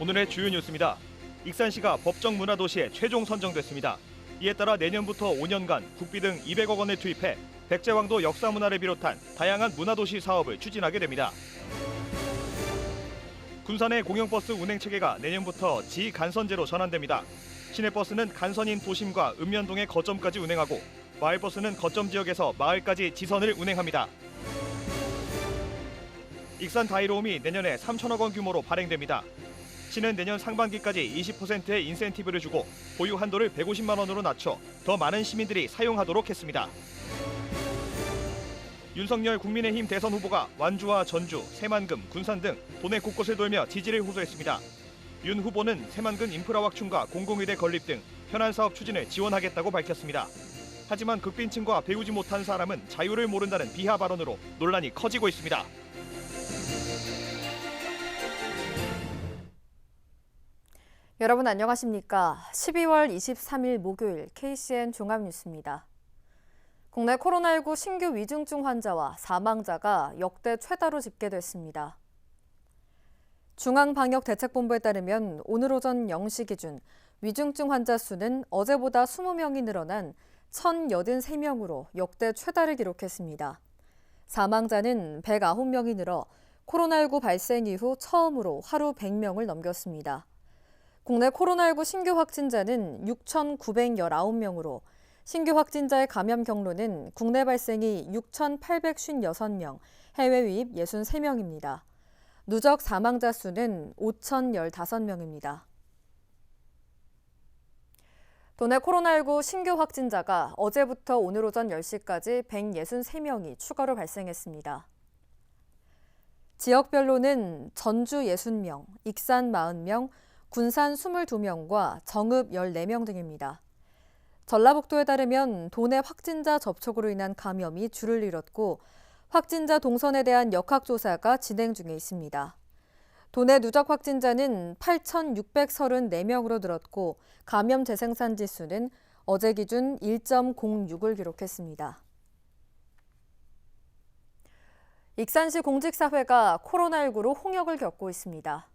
오늘의 주요 뉴스입니다. 익산시가 법정 문화도시에 최종 선정됐습니다. 이에 따라 내년부터 5년간 국비 등 200억 원을 투입해 백제왕도 역사문화를 비롯한 다양한 문화도시 사업을 추진하게 됩니다. 군산의 공영버스 운행체계가 내년부터 지간선제로 전환됩니다. 시내버스는 간선인 도심과 읍면동의 거점까지 운행하고 마을버스는 거점 지역에서 마을까지 지선을 운행합니다. 익산 다이로움이 내년에 3천억 원 규모로 발행됩니다. 시는 내년 상반기까지 20%의 인센티브를 주고 보유 한도를 150만 원으로 낮춰 더 많은 시민들이 사용하도록 했습니다. 윤석열 국민의힘 대선 후보가 완주와 전주, 새만금, 군산 등 도내 곳곳을 돌며 지지를 호소했습니다. 윤 후보는 새만금 인프라 확충과 공공의대 건립 등 현안 사업 추진을 지원하겠다고 밝혔습니다. 하지만 극빈층과 배우지 못한 사람은 자유를 모른다는 비하 발언으로 논란이 커지고 있습니다. 여러분 안녕하십니까? 12월 23일 목요일 KCN 종합뉴스입니다. 국내 코로나19 신규 위중증 환자와 사망자가 역대 최다로 집계됐습니다. 중앙방역대책본부에 따르면 오늘 오전 0시 기준 위중증 환자 수는 어제보다 20명이 늘어난 1,083명으로 역대 최다를 기록했습니다. 사망자는 109명이 늘어 코로나19 발생 이후 처음으로 하루 100명을 넘겼습니다. 국내 코로나19 신규 확진자는 6,919명으로 신규 확진자의 감염 경로는 국내 발생이 6,856명, 해외 유입 63명입니다. 누적 사망자 수는 5,015명입니다. 도내 코로나19 신규 확진자가 어제부터 오늘 오전 10시까지 163명이 추가로 발생했습니다. 지역별로는 전주 60명, 익산 40명, 군산 22명과 정읍 14명 등입니다. 전라북도에 따르면 도내 확진자 접촉으로 인한 감염이 줄을 이뤘고 확진자 동선에 대한 역학조사가 진행 중에 있습니다. 도내 누적 확진자는 8,634명으로 늘었고 감염 재생산 지수는 어제 기준 1.06을 기록했습니다. 익산시 공직사회가 코로나19로 홍역을 겪고 있습니다.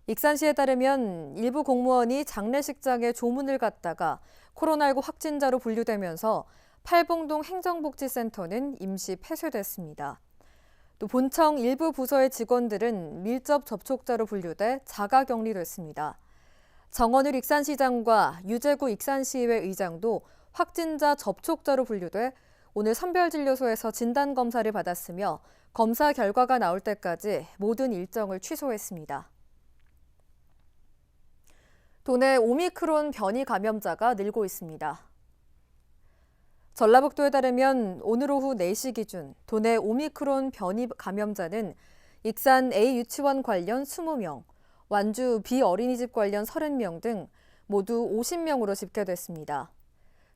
익산시에 따르면 일부 공무원이 장례식장에 조문을 갔다가 코로나19 확진자로 분류되면서 팔봉동 행정복지센터는 임시 폐쇄됐습니다. 또 본청 일부 부서의 직원들은 밀접 접촉자로 분류돼 자가격리됐습니다. 정원을 익산시장과 유재구 익산시의회 의장도 확진자 접촉자로 분류돼 오늘 선별진료소에서 진단검사를 받았으며 검사 결과가 나올 때까지 모든 일정을 취소했습니다. 도내 오미크론 변이 감염자가 늘고 있습니다. 전라북도에 따르면 오늘 오후 4시 기준 도내 오미크론 변이 감염자는 익산 A 유치원 관련 20명, 완주 B 어린이집 관련 30명 등 모두 50명으로 집계됐습니다.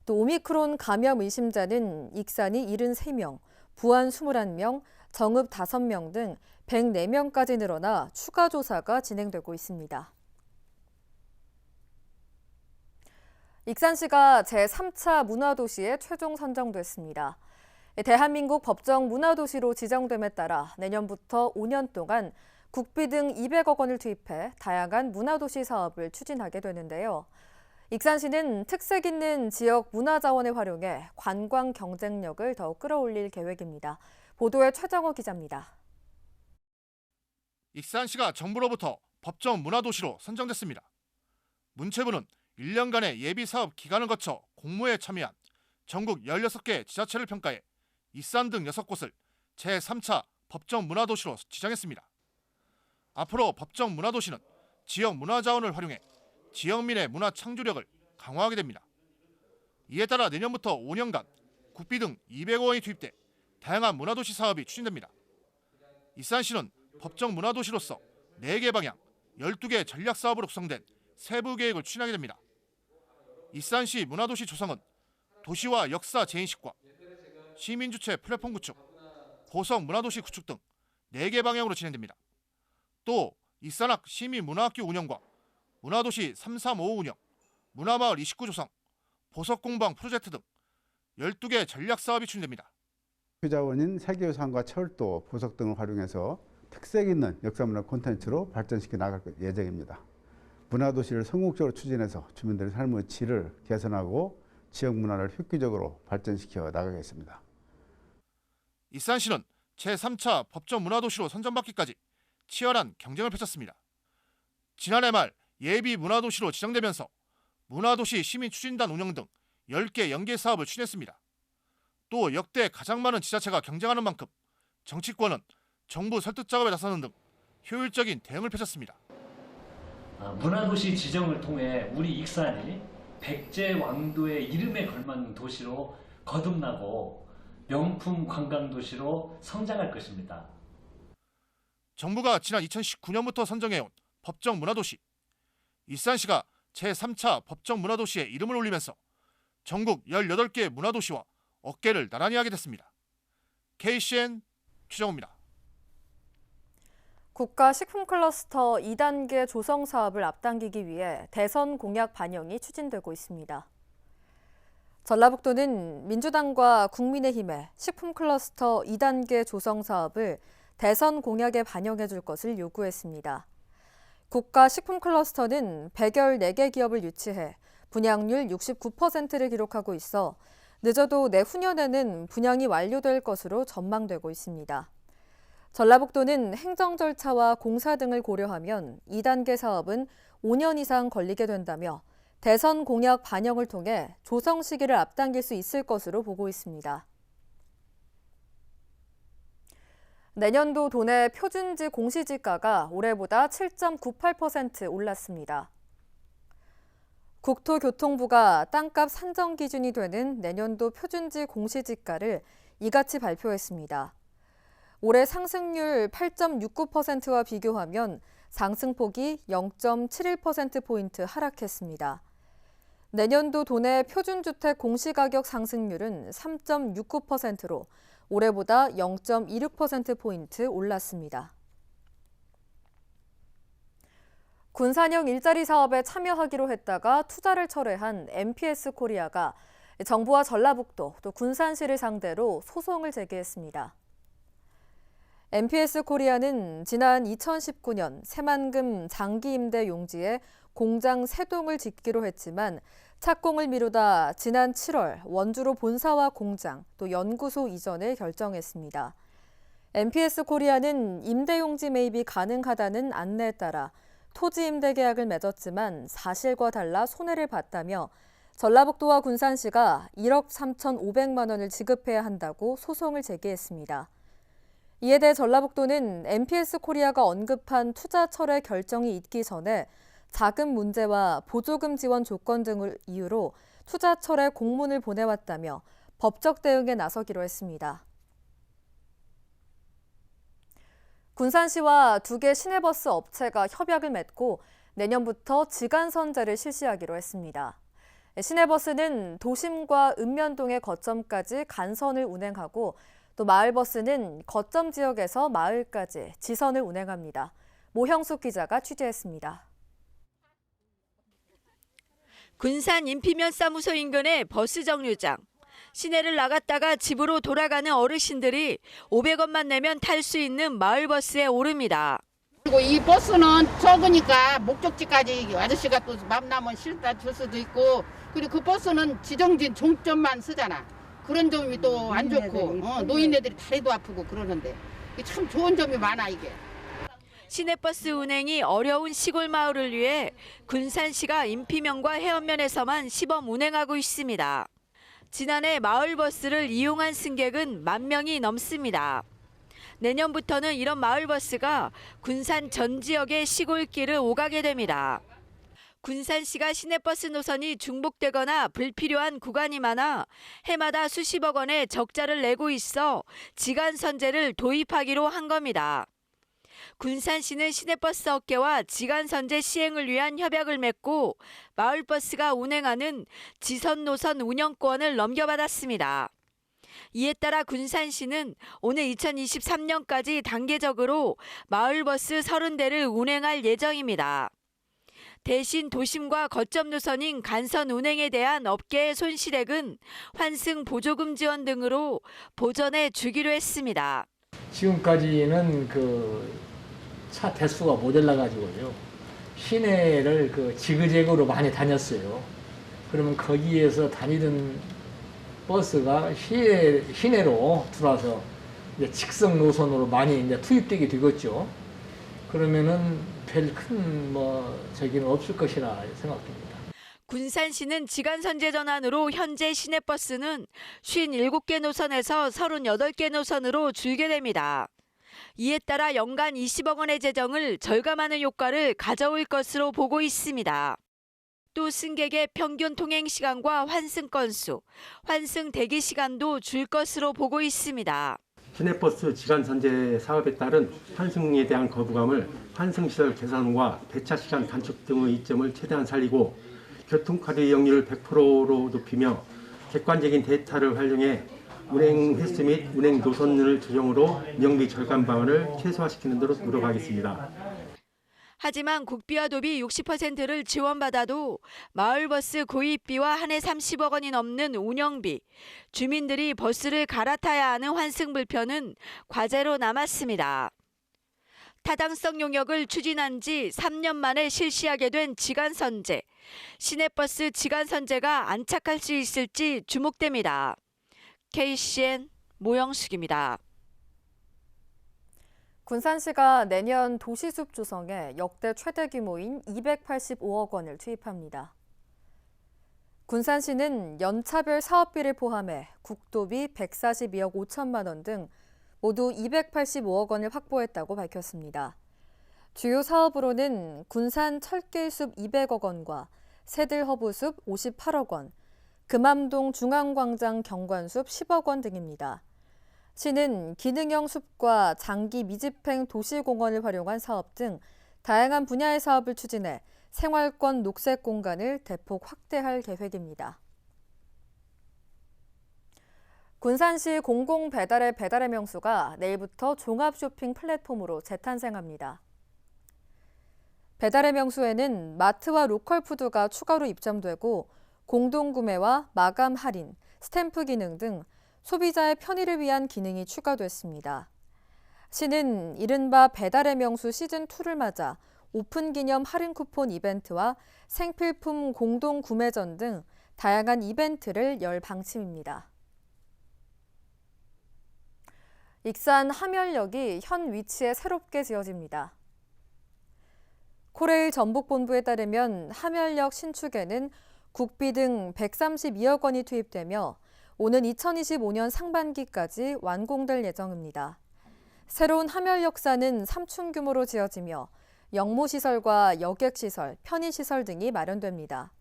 또 오미크론 감염 의심자는 익산이 73명, 부안 21명, 정읍 5명 등 104명까지 늘어나 추가 조사가 진행되고 있습니다. 익산시가 제3차 문화도시에 최종 선정됐습니다. 대한민국 법정 문화도시로 지정됨에 따라 내년부터 5년 동안 국비 등 200억 원을 투입해 다양한 문화도시 사업을 추진하게 되는데요. 익산시는 특색 있는 지역 문화자원을 활용해 관광 경쟁력을 더욱 끌어올릴 계획입니다. 보도에 최정호 기자입니다. 익산시가 정부로부터 법정 문화도시로 선정됐습니다. 문체부는 1년간의 예비사업 기간을 거쳐 공모에 참여한 전국 16개 지자체를 평가해 익산 등 6곳을 제3차 법정 문화도시로 지정했습니다. 앞으로 법정 문화도시는 지역 문화자원을 활용해 지역민의 문화 창조력을 강화하게 됩니다. 이에 따라 내년부터 5년간 국비 등 200억 원이 투입돼 다양한 문화도시 사업이 추진됩니다. 익산시는 법정 문화도시로서 4개 방향, 12개 전략사업으로 구성된 세부 계획을 추진하게 됩니다. 익산시 문화도시 조성은 도시와 역사 재인식과 시민주체 플랫폼 구축, 고성 문화도시 구축 등 4개 방향으로 진행됩니다. 또 익산학 시민문화학교 운영과 문화도시 3355 운영, 문화마을 29 조성, 보석공방 프로젝트 등 12개 전략사업이 추진됩니다. 자원인 세계유산과 철도, 보석 등을 활용해서 특색 있는 역사문화 콘텐츠로 발전시켜 나갈 예정입니다. 문화도시를 성공적으로 추진해서 주민들의 삶의 질을 개선하고 지역 문화를 획기적으로 발전시켜 나가겠습니다. 익산시는 제3차 법정 문화도시로 선정받기까지 치열한 경쟁을 펼쳤습니다. 지난해 말 예비 문화도시로 지정되면서 문화도시 시민추진단 운영 등 10개 연계 사업을 추진했습니다. 또 역대 가장 많은 지자체가 경쟁하는 만큼 정치권은 정부 설득 작업에 나서는 등 효율적인 대응을 펼쳤습니다. 문화도시 지정을 통해 우리 익산이 백제왕도의 이름에 걸맞는 도시로 거듭나고 명품 관광도시로 성장할 것입니다. 정부가 지난 2019년부터 선정해온 법정 문화도시. 익산시가 제3차 법정 문화도시에 이름을 올리면서 전국 18개 문화도시와 어깨를 나란히 하게 됐습니다. KCN 최정호입니다. 국가식품클러스터 2단계 조성 사업을 앞당기기 위해 대선 공약 반영이 추진되고 있습니다. 전라북도는 민주당과 국민의힘의 식품클러스터 2단계 조성 사업을 대선 공약에 반영해 줄 것을 요구했습니다. 국가식품클러스터는 114개 기업을 유치해 분양률 69%를 기록하고 있어 늦어도 내후년에는 분양이 완료될 것으로 전망되고 있습니다. 전라북도는 행정 절차와 공사 등을 고려하면 2단계 사업은 5년 이상 걸리게 된다며 대선 공약 반영을 통해 조성 시기를 앞당길 수 있을 것으로 보고 있습니다. 내년도 도내 표준지 공시지가가 올해보다 7.98% 올랐습니다. 국토교통부가 땅값 산정 기준이 되는 내년도 표준지 공시지가를 이같이 발표했습니다. 올해 상승률 8.69%와 비교하면 상승폭이 0.71%포인트 하락했습니다. 내년도 도내 표준주택 공시가격 상승률은 3.69%로 올해보다 0.26%포인트 올랐습니다. 군산형 일자리 사업에 참여하기로 했다가 투자를 철회한 MPS 코리아가 정부와 전라북도 또 군산시를 상대로 소송을 제기했습니다. MPS 코리아는 지난 2019년 새만금 장기 임대 용지에 공장 3동을 짓기로 했지만 착공을 미루다 지난 7월 원주로 본사와 공장 또 연구소 이전을 결정했습니다. MPS 코리아는 임대 용지 매입이 가능하다는 안내에 따라 토지 임대 계약을 맺었지만 사실과 달라 손해를 봤다며 전라북도와 군산시가 1억 3,500만 원을 지급해야 한다고 소송을 제기했습니다. 이에 대해 전라북도는 MPS 코리아가 언급한 투자 철회 결정이 있기 전에 자금 문제와 보조금 지원 조건 등을 이유로 투자 철회 공문을 보내왔다며 법적 대응에 나서기로 했습니다. 군산시와 2개 시내버스 업체가 협약을 맺고 내년부터 지간선제를 실시하기로 했습니다. 시내버스는 도심과 읍면동의 거점까지 간선을 운행하고 또 마을버스는 거점 지역에서 마을까지 지선을 운행합니다. 모형숙 기자가 취재했습니다. 군산 인피면 사무소 인근의 버스 정류장. 시내를 나갔다가 집으로 돌아가는 어르신들이 500원만 내면 탈 수 있는 마을버스에 오릅니다. 그리고 이 버스는 적으니까 목적지까지 아저씨가 또 맘 나면 실다 줄 수도 있고, 그리고 그 버스는 지정진 종점만 쓰잖아. 그런 점이 또 안 좋고 노인네들이 다리도 아프고 그러는데 참 좋은 점이 많아 이게. 시내버스 운행이 어려운 시골 마을을 위해 군산시가 인피면과 해안면에서만 시범 운행하고 있습니다. 지난해 마을버스를 이용한 승객은 10,000명이 넘습니다. 내년부터는 이런 마을버스가 군산 전 지역의 시골길을 오가게 됩니다. 군산시가 시내버스 노선이 중복되거나 불필요한 구간이 많아 해마다 수십억 원의 적자를 내고 있어 지간선제를 도입하기로 한 겁니다. 군산시는 시내버스 업계와 지간선제 시행을 위한 협약을 맺고 마을버스가 운행하는 지선 노선 운영권을 넘겨받았습니다. 이에 따라 군산시는 오늘 2023년까지 단계적으로 마을버스 30대를 운행할 예정입니다. 대신 도심과 거점 노선인 간선 운행에 대한 업계의 손실액은 환승 보조금 지원 등으로 보전해 주기로 했습니다. 지금까지는 차 대수가 모자라 가지고요. 시내를 그 지그재그로 많이 다녔어요. 그러면 거기에서 다니던 버스가 시내로 들어와서 이제 직선 노선으로 많이 이제 투입되게 되겠죠. 그러면은 별 큰 저기는 없을 것이라 생각됩니다. 군산시는 지간선제 전환으로 현재 시내버스는 57개 노선에서 38개 노선으로 줄게 됩니다. 이에 따라 연간 20억 원의 재정을 절감하는 효과를 가져올 것으로 보고 있습니다. 또 승객의 평균 통행 시간과 환승 건수, 환승 대기 시간도 줄 것으로 보고 있습니다. 시내버스 지간선제 사업에 따른 환승에 대한 거부감을 환승시설 개선과 배차시간 단축 등의 이점을 최대한 살리고 교통카드 이용률을 100%로 높이며 객관적인 데이터를 활용해 운행 횟수 및 운행 노선을 조정으로 운영비 절감 방안을 최소화시키는 대로 노력하겠습니다. 하지만 국비와 도비 60%를 지원받아도 마을버스 고입비와 한 해 30억 원이 넘는 운영비, 주민들이 버스를 갈아타야 하는 환승 불편은 과제로 남았습니다. 타당성 용역을 추진한 지 3년 만에 실시하게 된 지간선제. 시내버스 지간선제가 안착할 수 있을지 주목됩니다. KCN 모영숙입니다. 군산시가 내년 도시숲 조성에 역대 최대 규모인 285억 원을 투입합니다. 군산시는 연차별 사업비를 포함해 국도비 142억 5천만 원 등 모두 285억 원을 확보했다고 밝혔습니다. 주요 사업으로는 군산 철길숲 200억 원과 새들허브숲 58억 원, 금암동 중앙광장 경관숲 10억 원 등입니다. 시는 기능형 숲과 장기 미집행 도시공원을 활용한 사업 등 다양한 분야의 사업을 추진해 생활권 녹색 공간을 대폭 확대할 계획입니다. 군산시 공공배달의 배달의 명수가 내일부터 종합쇼핑 플랫폼으로 재탄생합니다. 배달의 명수에는 마트와 로컬푸드가 추가로 입점되고 공동구매와 마감 할인, 스탬프 기능 등 소비자의 편의를 위한 기능이 추가됐습니다. 시는 이른바 배달의 명수 시즌2를 맞아 오픈 기념 할인 쿠폰 이벤트와 생필품 공동 구매전 등 다양한 이벤트를 열 방침입니다. 익산 함열역이 현 위치에 새롭게 지어집니다. 코레일 전북본부에 따르면 함열역 신축에는 국비 등 132억 원이 투입되며 오는 2025년 상반기까지 완공될 예정입니다. 새로운 함열역사는 3층 규모로 지어지며 역모시설과 여객시설, 편의시설 등이 마련됩니다.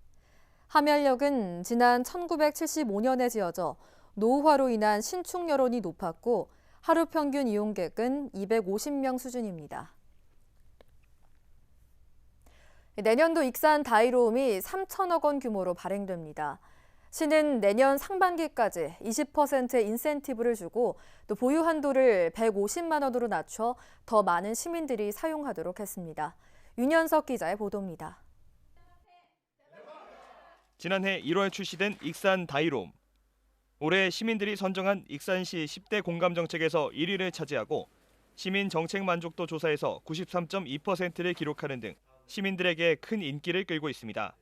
함열역은 지난 1975년에 지어져 노후화로 인한 신축 여론이 높았고 하루 평균 이용객은 250명 수준입니다. 내년도 익산 다이로움이 3천억 원 규모로 발행됩니다. 시는 내년 상반기까지 20%의 인센티브를 주고 또 보유 한도를 150만 원으로 낮춰 더 많은 시민들이 사용하도록 했습니다. 윤현석 기자의 보도입니다. 지난해 1월 출시된 익산 다이로움. 올해 시민들이 선정한 익산시 10대 공감 정책에서 1위를 차지하고 시민 정책 만족도 조사에서 93.2%를 기록하는 등 시민들에게 큰 인기를 끌고 있습니다.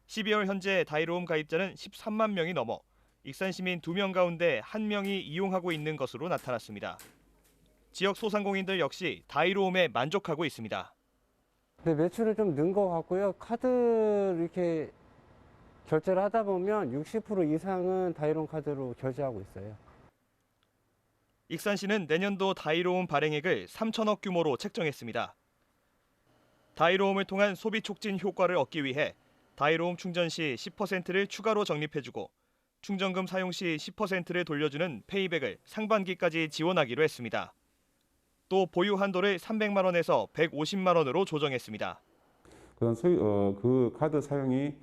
12월 현재 다이로움 가입자는 13만 명이 넘어 익산 시민 2명 가운데 1명이 이용하고 있는 것으로 나타났습니다. 지역 소상공인들 역시 다이로움에 만족하고 있습니다. 네, 매출이 좀 는 것 같고요. 카드 이렇게 결제를 하다 보면 60% 이상은 다이로움 카드로 결제하고 있어요. 익산시는 내년도 다이로움 발행액을 3천억 규모로 책정했습니다. 다이로움을 통한 소비 촉진 효과를 얻기 위해 다이로움 충전 시 10%를 추가로 적립해주고 충전금 사용 시 10%를 돌려주는 페이백을 상반기까지 지원하기로 했습니다. 또 보유 한도를 300만 원에서 150만 원으로 조정했습니다. 그 카드 사용이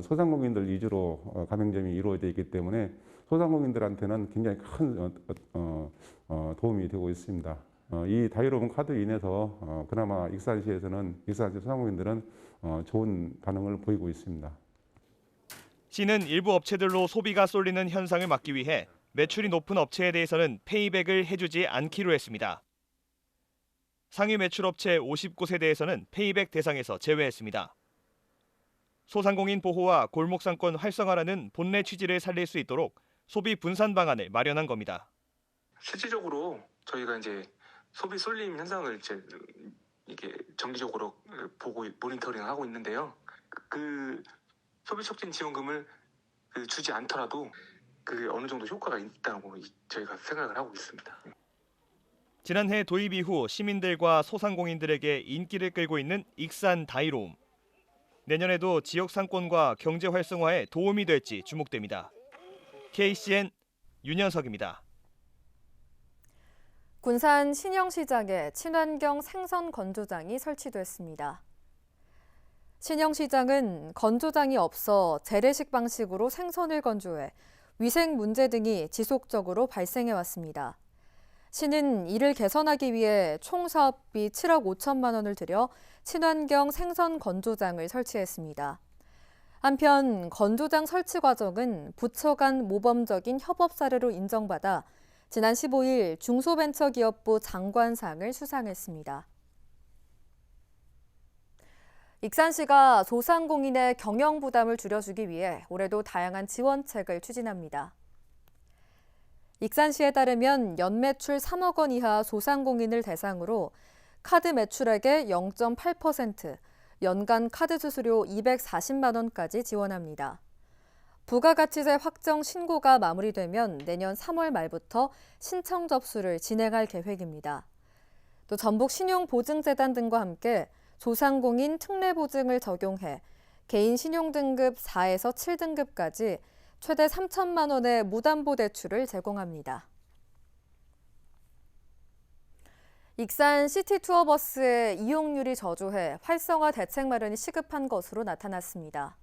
소상공인들 위주로 가맹점이 이루어져 있기 때문에 소상공인들한테는 굉장히 큰 도움이 되고 있습니다. 이 다이로움 카드 인해서 그나마 익산시에서는 익산시 소상공인들은 좋은 반응을 보이고 있습니다. 시는 일부 업체들로 소비가 쏠리는 현상을 막기 위해 매출이 높은 업체에 대해서는 페이백을 해주지 않기로 했습니다. 상위 매출업체 50곳에 대해서는 페이백 대상에서 제외했습니다. 소상공인 보호와 골목상권 활성화라는 본래 취지를 살릴 수 있도록 소비 분산 방안을 마련한 겁니다. 실질적으로 저희가 이제 소비 쏠림 현상을 이게 정기적으로 보고 모니터링하고 있는데요. 그 소비 촉진 지원금을 주지 않더라도 어느 정도 효과가 있다고 저희가 생각을 하고 있습니다. 지난해 도입 이후 시민들과 소상공인들에게 인기를 끌고 있는 익산 다이로움. 내년에도 지역 상권과 경제 활성화에 도움이 될지 주목됩니다. KCN 윤현석입니다. 군산 신영시장에 친환경 생선 건조장이 설치됐습니다. 신영시장은 건조장이 없어 재래식 방식으로 생선을 건조해 위생 문제 등이 지속적으로 발생해 왔습니다. 시는 이를 개선하기 위해 총 사업비 7억 5천만 원을 들여 친환경 생선 건조장을 설치했습니다. 한편 건조장 설치 과정은 부처 간 모범적인 협업 사례로 인정받아 지난 15일 중소벤처기업부 장관상을 수상했습니다. 익산시가 소상공인의 경영 부담을 줄여주기 위해 올해도 다양한 지원책을 추진합니다. 익산시에 따르면 연매출 3억 원 이하 소상공인을 대상으로 카드 매출액의 0.8%, 연간 카드 수수료 240만 원까지 지원합니다. 부가가치세 확정 신고가 마무리되면 내년 3월 말부터 신청 접수를 진행할 계획입니다. 또 전북신용보증재단 등과 함께 소상공인 특례보증을 적용해 개인 신용등급 4에서 7등급까지 최대 3천만 원의 무담보대출을 제공합니다. 익산 시티투어버스의 이용률이 저조해 활성화 대책 마련이 시급한 것으로 나타났습니다.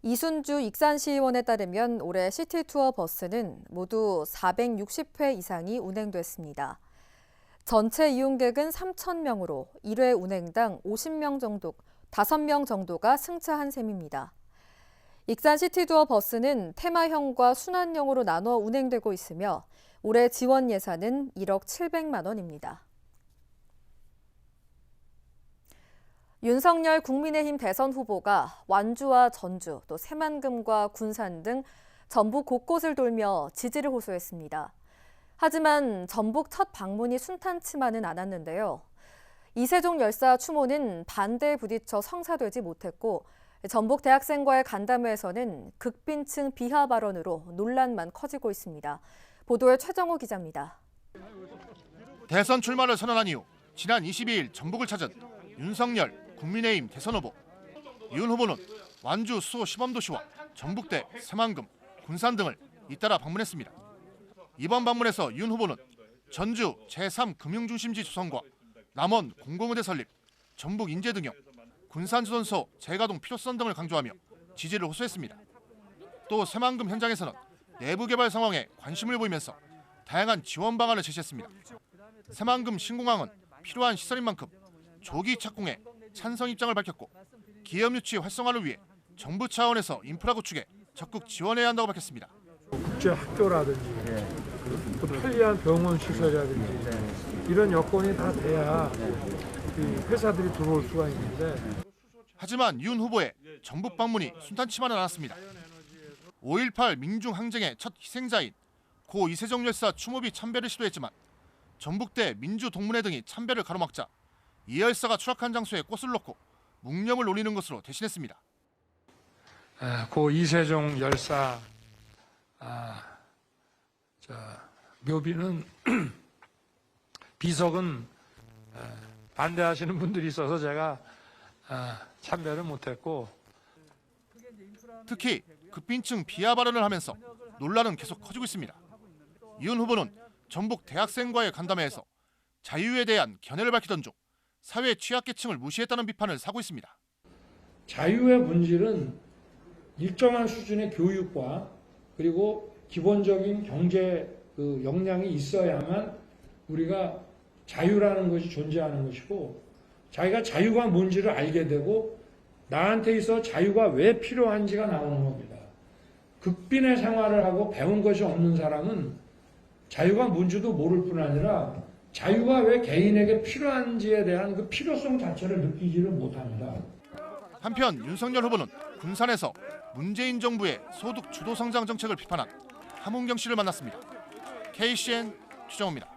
이순주 익산시의원에 따르면 올해 시티투어버스는 모두 460회 이상이 운행됐습니다. 전체 이용객은 3,000명으로 1회 운행당 5명 정도가 승차한 셈입니다. 익산 시티투어 버스는 테마형과 순환형으로 나눠 운행되고 있으며 올해 지원 예산은 1억 700만 원입니다. 윤석열 국민의힘 대선 후보가 완주와 전주, 또 새만금과 군산 등 전북 곳곳을 돌며 지지를 호소했습니다. 하지만 전북 첫 방문이 순탄치만은 않았는데요. 이세종 열사 추모는 반대에 부딪혀 성사되지 못했고 전북 대학생과의 간담회에서는 극빈층 비하 발언으로 논란만 커지고 있습니다. 보도에 최정호 기자입니다. 대선 출마를 선언한 이후 지난 22일 전북을 찾은 윤석열 국민의힘 대선 후보. 윤 후보는 완주 수호 시범도시와 전북대, 새만금, 군산 등을 잇따라 방문했습니다. 이번 방문에서 윤 후보는 전주 제3금융중심지 조성과 남원 공공의대 설립, 전북 인재 등용, 군산주선소 재가동 필요성 등을 강조하며 지지를 호소했습니다. 또 새만금 현장에서는 내부 개발 상황에 관심을 보이면서 다양한 지원 방안을 제시했습니다. 새만금 신공항은 필요한 시설인 만큼 조기 착공에 찬성 입장을 밝혔고 기업 유치 활성화를 위해 정부 차원에서 인프라 구축에 적극 지원해야 한다고 밝혔습니다. 국제 학교라든지 또 편리한 병원 시설이라든지 이런 여건이 다 돼야 회사들이 들어올 수가 있는데. 하지만 윤 후보의 전북 방문이 순탄치만은 않았습니다. 5.18 민중항쟁의 첫 희생자인 고 이세종 열사 추모비 참배를 시도했지만 전북대 민주동문회 등이 참배를 가로막자 이 열사가 추락한 장소에 꽃을 놓고 묵념을 올리는 것으로 대신했습니다. 고 이세종 열사 묘비는 비석은 반대하시는 분들이 있어서 제가 참배를 못했고, 특히 극빈층 비하 발언을 하면서 논란은 계속 커지고 있습니다. 윤 후보는 전북 대학생과의 간담회에서 자유에 대한 견해를 밝히던 중 사회 취약계층을 무시했다는 비판을 사고 있습니다. 자유의 본질은 일정한 수준의 교육과 그리고 기본적인 경제 역량이 있어야만 우리가 자유라는 것이 존재하는 것이고, 자기가 자유가 뭔지를 알게 되고 나한테 있어 자유가 왜 필요한지가 나오는 겁니다. 극빈의 생활을 하고 배운 것이 없는 사람은 자유가 뭔지도 모를 뿐 아니라 자유가 왜 개인에게 필요한지에 대한 그 필요성 자체를 느끼지를 못합니다. 한편 윤석열 후보는 군산에서 문재인 정부의 소득 주도 성장 정책을 비판한 함은경 씨를 만났습니다. KCN 최정호입니다.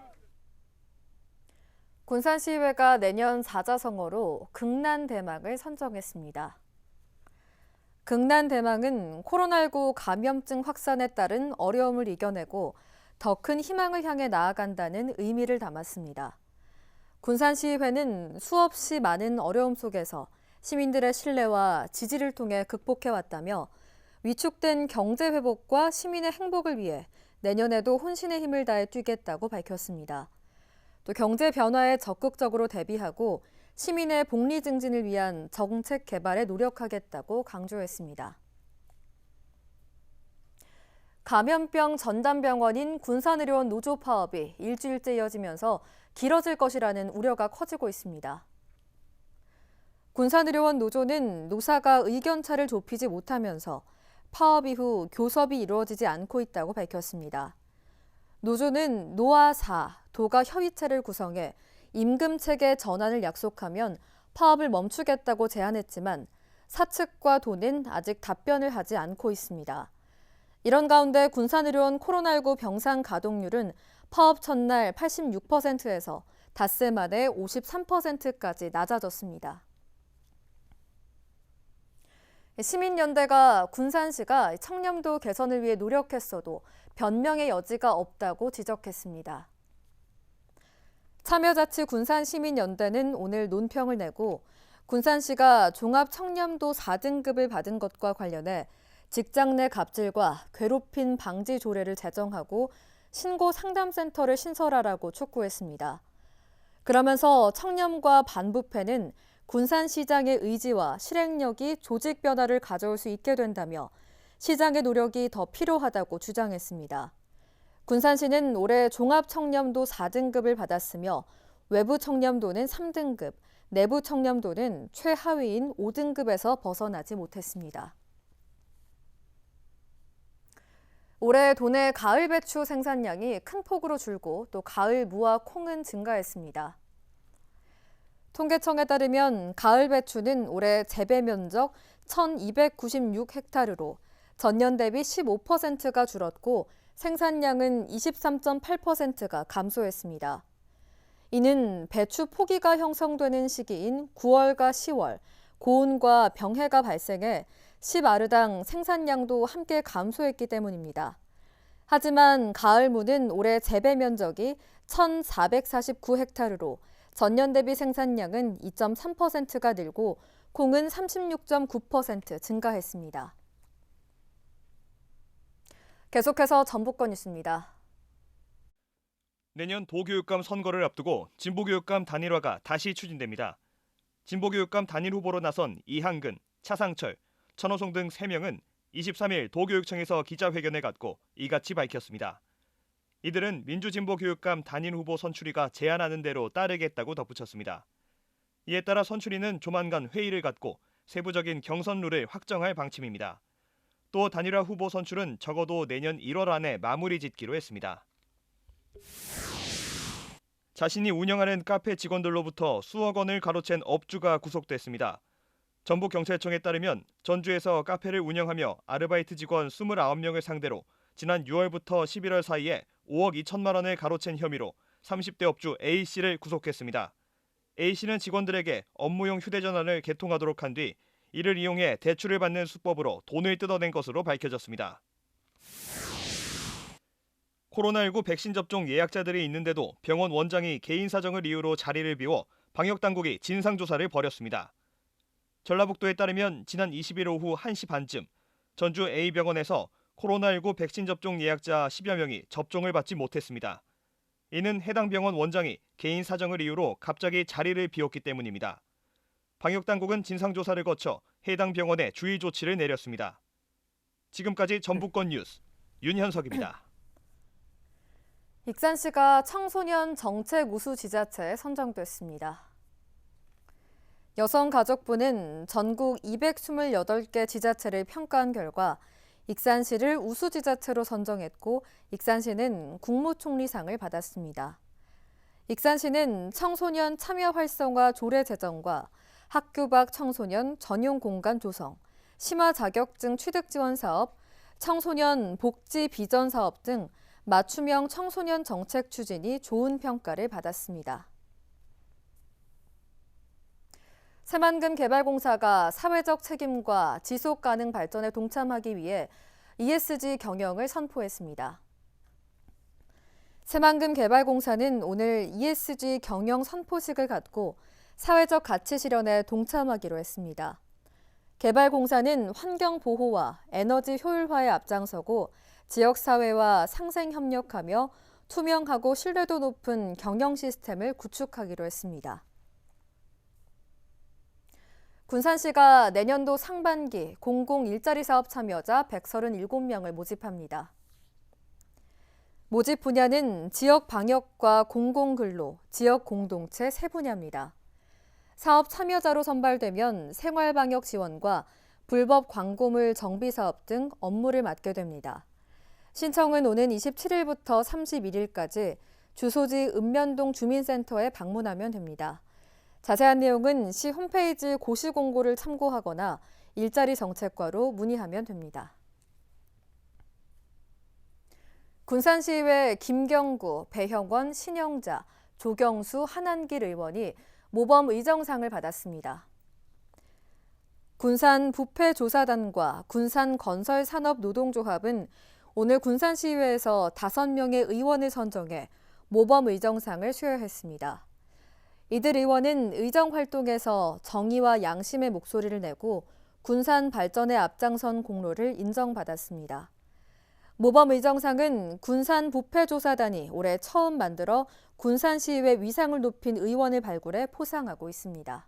군산시의회가 내년 사자성어로 극난대망을 선정했습니다. 극난대망은 코로나19 감염증 확산에 따른 어려움을 이겨내고 더 큰 희망을 향해 나아간다는 의미를 담았습니다. 군산시의회는 수없이 많은 어려움 속에서 시민들의 신뢰와 지지를 통해 극복해왔다며 위축된 경제 회복과 시민의 행복을 위해 내년에도 혼신의 힘을 다해 뛰겠다고 밝혔습니다. 또 경제 변화에 적극적으로 대비하고 시민의 복리 증진을 위한 정책 개발에 노력하겠다고 강조했습니다. 감염병 전담병원인 군산의료원 노조 파업이 일주일째 이어지면서 길어질 것이라는 우려가 커지고 있습니다. 군산의료원 노조는 노사가 의견차를 좁히지 못하면서 파업 이후 교섭이 이루어지지 않고 있다고 밝혔습니다. 노조는 노와 사, 도가 협의체를 구성해 임금체계 전환을 약속하면 파업을 멈추겠다고 제안했지만 사측과 도는 아직 답변을 하지 않고 있습니다. 이런 가운데 군산의료원 코로나19 병상 가동률은 파업 첫날 86%에서 닷새 만에 53%까지 낮아졌습니다. 시민연대가 군산시가 청렴도 개선을 위해 노력했어도 변명의 여지가 없다고 지적했습니다. 참여자치 군산시민연대는 오늘 논평을 내고 군산시가 종합청렴도 4등급을 받은 것과 관련해 직장 내 갑질과 괴롭힘 방지 조례를 제정하고 신고 상담센터를 신설하라고 촉구했습니다. 그러면서 청렴과 반부패는 군산시장의 의지와 실행력이 조직 변화를 가져올 수 있게 된다며 시장의 노력이 더 필요하다고 주장했습니다. 군산시는 올해 종합청렴도 4등급을 받았으며 외부 청렴도는 3등급, 내부 청렴도는 최하위인 5등급에서 벗어나지 못했습니다. 올해 도내 가을 배추 생산량이 큰 폭으로 줄고 또 가을 무와 콩은 증가했습니다. 통계청에 따르면 가을 배추는 올해 재배 면적 1,296헥타르로 전년 대비 15%가 줄었고 생산량은 23.8%가 감소했습니다. 이는 배추 포기가 형성되는 시기인 9월과 10월, 고온과 병해가 발생해 10아르당 생산량도 함께 감소했기 때문입니다. 하지만 가을무는 올해 재배 면적이 1,449헥타르로 전년 대비 생산량은 2.3%가 늘고 콩은 36.9% 증가했습니다. 계속해서 전북권 뉴스입니다. 내년 도교육감 선거를 앞두고 진보교육감 단일화가 다시 추진됩니다. 진보교육감 단일 후보로 나선 이한근, 차상철, 천호송 등 3명은 23일 도교육청에서 기자회견을 갖고 이같이 밝혔습니다. 이들은 민주진보교육감 단일 후보 선출위가 제안하는 대로 따르겠다고 덧붙였습니다. 이에 따라 선출위는 조만간 회의를 갖고 세부적인 경선 룰을 확정할 방침입니다. 또 단일화 후보 선출은 적어도 내년 1월 안에 마무리 짓기로 했습니다. 자신이 운영하는 카페 직원들로부터 수억 원을 가로챈 업주가 구속됐습니다. 전북경찰청에 따르면 전주에서 카페를 운영하며 아르바이트 직원 29명을 상대로 지난 6월부터 11월 사이에 5억 2천만 원을 가로챈 혐의로 30대 업주 A씨를 구속했습니다. A씨는 직원들에게 업무용 휴대전화를 개통하도록 한 뒤 이를 이용해 대출을 받는 수법으로 돈을 뜯어낸 것으로 밝혀졌습니다. 코로나19 백신 접종 예약자들이 있는데도 병원 원장이 개인 사정을 이유로 자리를 비워 방역당국이 진상조사를 벌였습니다. 전라북도에 따르면 지난 20일 오후 1시 반쯤 전주 A병원에서 코로나19 백신 접종 예약자 10여 명이 접종을 받지 못했습니다. 이는 해당 병원 원장이 개인 사정을 이유로 갑자기 자리를 비웠기 때문입니다. 방역당국은 진상조사를 거쳐 해당 병원에 주의 조치를 내렸습니다. 지금까지 전북권 뉴스 윤현석입니다. 익산시가 청소년 정책 우수 지자체에 선정됐습니다. 여성가족부는 전국 228개 지자체를 평가한 결과 익산시를 우수지자체로 선정했고 익산시는 국무총리상을 받았습니다. 익산시는 청소년 참여 활성화 조례 제정과 학교 밖 청소년 전용 공간 조성, 심화 자격증 취득 지원 사업, 청소년 복지 비전 사업 등 맞춤형 청소년 정책 추진이 좋은 평가를 받았습니다. 새만금 개발공사가 사회적 책임과 지속 가능 발전에 동참하기 위해 ESG 경영을 선포했습니다. 새만금 개발공사는 오늘 ESG 경영 선포식을 갖고 사회적 가치 실현에 동참하기로 했습니다. 개발공사는 환경 보호와 에너지 효율화에 앞장서고 지역사회와 상생 협력하며 투명하고 신뢰도 높은 경영 시스템을 구축하기로 했습니다. 군산시가 내년도 상반기 공공 일자리 사업 참여자 137명을 모집합니다. 모집 분야는 지역 방역과 공공근로, 지역 공동체 세 분야입니다. 사업 참여자로 선발되면 생활방역 지원과 불법 광고물 정비 사업 등 업무를 맡게 됩니다. 신청은 오는 27일부터 31일까지 주소지 읍면동 주민센터에 방문하면 됩니다. 자세한 내용은 시 홈페이지 고시 공고를 참고하거나 일자리 정책과로 문의하면 됩니다. 군산시의회 김경구, 배형원, 신영자, 조경수, 한한길 의원이 모범 의정상을 받았습니다. 군산 부패조사단과 군산건설산업노동조합은 오늘 군산시의회에서 5명의 의원을 선정해 모범 의정상을 수여했습니다. 이들 의원은 의정 활동에서 정의와 양심의 목소리를 내고 군산 발전에 앞장선 공로를 인정받았습니다. 모범 의정상은 군산 부패조사단이 올해 처음 만들어 군산시의회 위상을 높인 의원을 발굴해 포상하고 있습니다.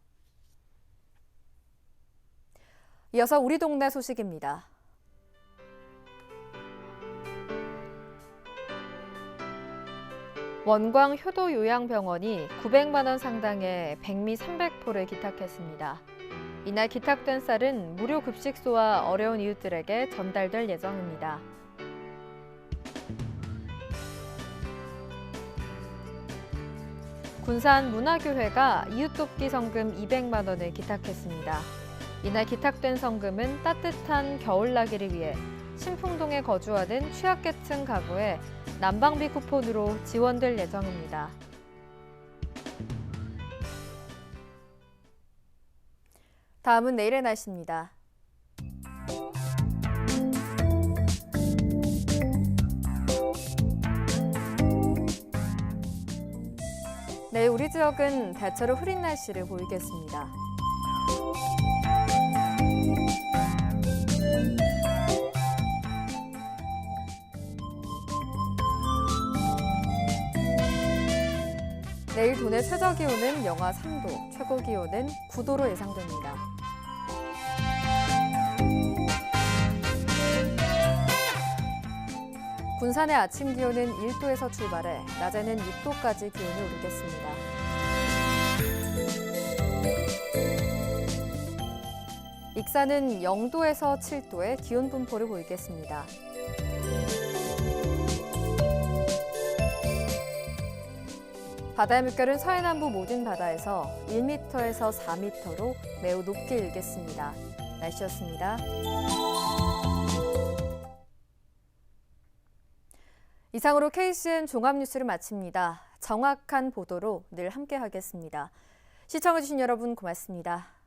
이어서 우리 동네 소식입니다. 원광 효도요양병원이 900만 원 상당의 백미 300포를 기탁했습니다. 이날 기탁된 쌀은 무료 급식소와 어려운 이웃들에게 전달될 예정입니다. 군산 문화교회가 이웃돕기 성금 200만 원을 기탁했습니다. 이날 기탁된 성금은 따뜻한 겨울나기를 위해 신풍동에 거주하는 취약계층 가구에 난방비 쿠폰으로 지원될 예정입니다. 다음은 내일의 날씨입니다. 내일 우리 지역은 대체로 흐린 날씨를 보이겠습니다. 내일 도내 최저기온은 영하 3도, 최고기온은 9도로 예상됩니다. 군산의 아침 기온은 1도에서 출발해 낮에는 6도까지 기온이 오르겠습니다. 익산은 0도에서 7도의 기온 분포를 보이겠습니다. 바다의 물결은 서해남부 모든 바다에서 1m에서 4m로 매우 높게 일겠습니다. 날씨였습니다. 이상으로 KCN 종합뉴스를 마칩니다. 정확한 보도로 늘 함께하겠습니다. 시청해주신 여러분 고맙습니다.